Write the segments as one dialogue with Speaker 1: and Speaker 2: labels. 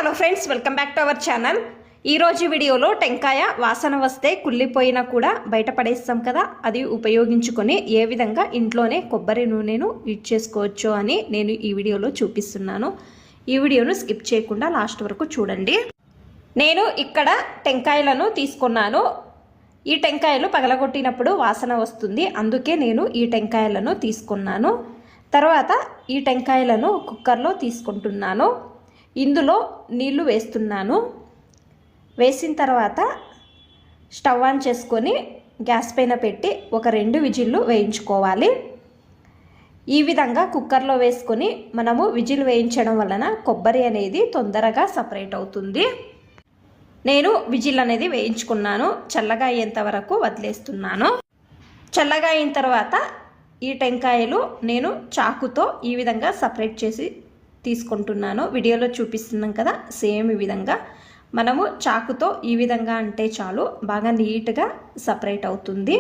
Speaker 1: Hello friends, welcome back to our channel. ఈరోజు వీడియోలో టెంకాయ వాసన వస్తే కుళ్ళిపోయినా కూడా బయటపడేస్తాం కదా, అది ఉపయోగించుకొని ఏ విధంగా ఇంట్లోనే కొబ్బరి నూనెను యూజ్ చేసుకోవచ్చు అని నేను ఈ వీడియోలో చూపిస్తున్నాను. ఈ వీడియోను స్కిప్ చేయకుండా లాస్ట్ వరకు చూడండి. నేను ఇక్కడ టెంకాయలను తీసుకున్నాను. ఈ టెంకాయలు పగలగొట్టినప్పుడు వాసన వస్తుంది, అందుకే నేను ఈ టెంకాయలను తీసుకున్నాను. తర్వాత ఈ టెంకాయలను కుక్కర్లో తీసుకుంటున్నాను. ఇందులో నీళ్లు వేస్తున్నాను. వేసిన తర్వాత స్టవ్ ఆన్ చేసుకొని గ్యాస్ పైన పెట్టి ఒక 2 విజిల్లు వేయించుకోవాలి. ఈ విధంగా కుక్కర్లో వేసుకొని మనము విజిల్ వేయించడం వలన కొబ్బరి అనేది తొందరగా సపరేట్ అవుతుంది. నేను విజిల్ అనేది వేయించుకున్నాను. చల్లగా అయ్యేంత వరకు వదిలేస్తున్నాను. చల్లగా అయిన తర్వాత ఈ టెంకాయలు నేను చాకుతో ఈ విధంగా సపరేట్ చేసి తీసుకుంటున్నాను. వీడియోలో చూపిస్తున్నాం కదా, సేమ్ ఈ విధంగా మనము చాకుతో ఈ విధంగా అంటే చాలు, బాగా నీట్గా సపరేట్ అవుతుంది.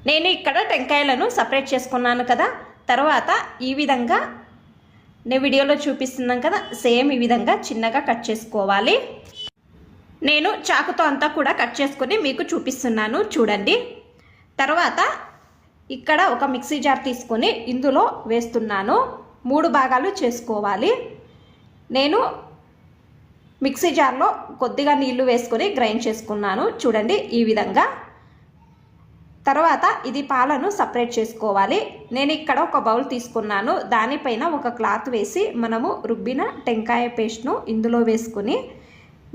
Speaker 1: నేను ఇక్కడ టెంకాయలను సపరేట్ చేసుకున్నాను కదా. తర్వాత ఈ విధంగా నేను వీడియోలో చూపిస్తున్నాం కదా, సేమ్ ఈ విధంగా చిన్నగా కట్ చేసుకోవాలి. నేను చాకుతో అంతా కూడా కట్ చేసుకొని మీకు చూపిస్తున్నాను, చూడండి. తర్వాత ఇక్కడ ఒక మిక్సీ జార్ తీసుకొని ఇందులో వేస్తున్నాను. 3 భాగాలు చేసుకోవాలి. నేను మిక్సీ జార్లో కొద్దిగా నీళ్లు వేసుకొని గ్రైండ్ చేసుకున్నాను, చూడండి ఈ విధంగా. తర్వాత ఇది పాలను సపరేట్ చేసుకోవాలి. నేను ఇక్కడ ఒక బౌల్ తీసుకున్నాను. దానిపైన ఒక క్లాత్ వేసి మనము రుబ్బిన టెంకాయ పేస్ట్ను ఇందులో వేసుకొని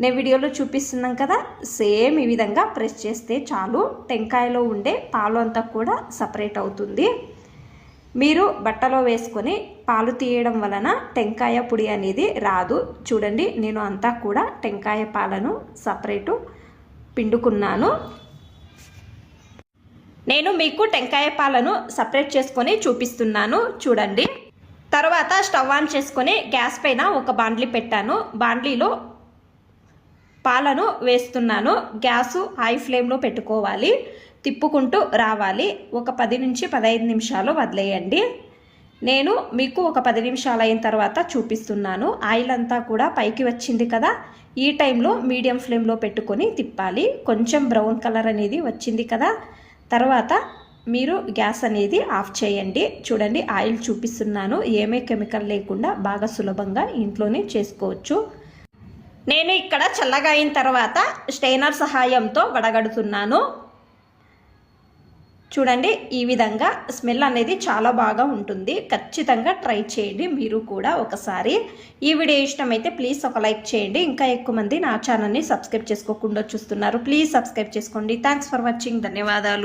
Speaker 1: నేను వీడియోలో చూపిస్తున్నాం కదా, సేమ్ ఈ విధంగా ప్రెస్ చేస్తే చాలు, టెంకాయలో ఉండే పాలు అంతా కూడా సపరేట్ అవుతుంది. మీరు బట్టలో వేసుకొని పాలు తీయడం వలన టెంకాయ పొడి అనేది రాదు. చూడండి, నేను అంతా కూడా టెంకాయ పాలను సపరేటు పిండుకున్నాను. నేను మీకు టెంకాయ పాలను సపరేట్ చేసుకొని చూపిస్తున్నాను, చూడండి. తర్వాత స్టవ్ ఆన్ చేసుకొని గ్యాస్ పైన ఒక బాండ్లీ పెట్టాను. బాండ్లీలో పాలను వేస్తున్నాను. గ్యాసు హై ఫ్లేమ్లో పెట్టుకోవాలి. తిప్పుకుంటూ రావాలి. ఒక 10 నుంచి 15 నిమిషాలు వదిలేయండి. నేను మీకు ఒక 10 నిమిషాలు అయిన తర్వాత చూపిస్తున్నాను. ఆయిల్ అంతా కూడా పైకి వచ్చింది కదా, ఈ టైంలో మీడియం ఫ్లేమ్లో పెట్టుకొని తిప్పాలి. కొంచెం బ్రౌన్ కలర్ అనేది వచ్చింది కదా, తర్వాత మీరు గ్యాస్ అనేది ఆఫ్ చేయండి. చూడండి, ఆయిల్ చూపిస్తున్నాను. ఏమీ కెమికల్ లేకుండా బాగా సులభంగా ఇంట్లోనే చేసుకోవచ్చు. నేను ఇక్కడ చల్లగా అయిన తర్వాత స్టెయినర్ సహాయంతో వడగడుతున్నాను. చూడండి, ఈ విధంగా స్మెల్ అనేది చాలా బాగా ఉంటుంది. ఖచ్చితంగా ట్రై చేయండి మీరు కూడా ఒకసారి. ఈ వీడియో ఇష్టమైతే ప్లీజ్ ఒక లైక్ చేయండి. ఇంకా ఎక్కువ మంది నా ఛానల్ని సబ్స్క్రైబ్ చేసుకోకుండా చూస్తున్నారు, ప్లీజ్ సబ్స్క్రైబ్ చేసుకోండి. Thanks for watching. ధన్యవాదాలు.